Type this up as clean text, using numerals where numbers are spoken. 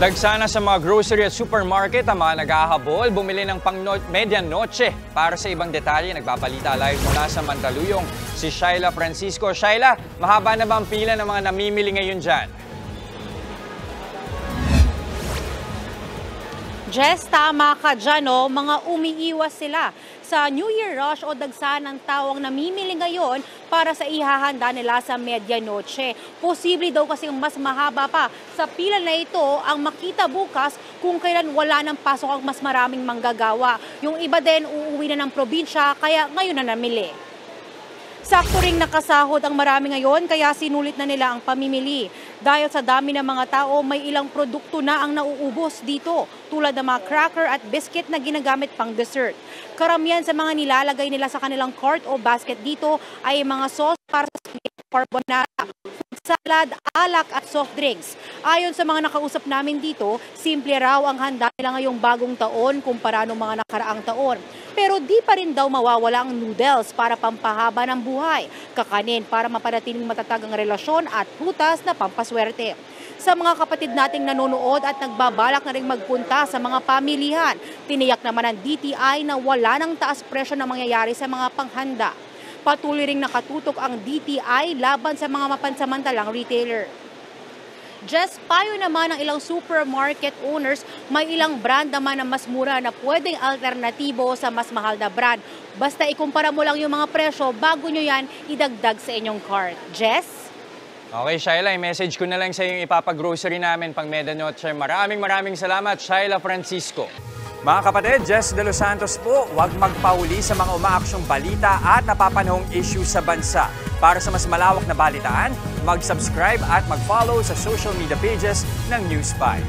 Dagsana sa mga grocery at supermarket ang mga naghahabol bumili ng pang medianoche. Para sa ibang detalye, nagbabalita live mula sa Mandaluyong si Shaila Francisco. Shaila, mahaba na ba ang pila ng mga namimili ngayon dyan? Jess, tama ka dyan, no? Mga umiiwas sila sa New Year rush o dagsa ng tao ang namimili ngayon para sa ihahanda nila sa medianoche. Posible daw kasi mas mahaba pa sa pila na ito ang makita bukas kung kailan wala ng pasok ang mas maraming manggagawa. Yung iba din uuwi na ng probinsya kaya ngayon na namili. Sakto ring nakasahod ang marami ngayon kaya sinulit na nila ang pamimili. Dahil sa dami ng mga tao, may ilang produkto na ang nauubos dito tulad ng mga cracker at biscuit na ginagamit pang dessert. Karamihan sa mga nilalagay nila sa kanilang cart o basket dito ay mga sauce para sa carbonara, food salad, alak at soft drinks. Ayon sa mga nakausap namin dito, simple raw ang handa nila ngayong bagong taon kumpara noong mga nakaraang taon. Pero di pa rin daw mawawala ang noodles para pampahaba ng buhay, kakanin para mapanatiling matatag ang relasyon at prutas na pampaswerte. Sa mga kapatid nating nanonood at nagbabalak na rin magpunta sa mga pamilihan, tiniyak naman ng DTI na wala ng taas presyo na mangyayari sa mga panghanda. Patuloy ring nakatutok ang DTI laban sa mga mapansamantalang retailer. Just payo naman ng ilang supermarket owners, may ilang brand naman na mas mura na pwedeng alternatibo sa mas mahal na brand. Basta ikumpara mo lang yung mga presyo bago nyo yan idagdag sa inyong cart. Jess? Okay, Shaila, i-message ko na lang sa yung ipapag-grocery namin pang medianoche. Maraming salamat, Shaila Francisco. Mga kapatid, Jess De Los Santos po, huwag magpahuli sa mga umaaksyong balita at napapanahong issue sa bansa. Para sa mas malawak na balitaan, mag-subscribe at mag-follow sa social media pages ng News 5.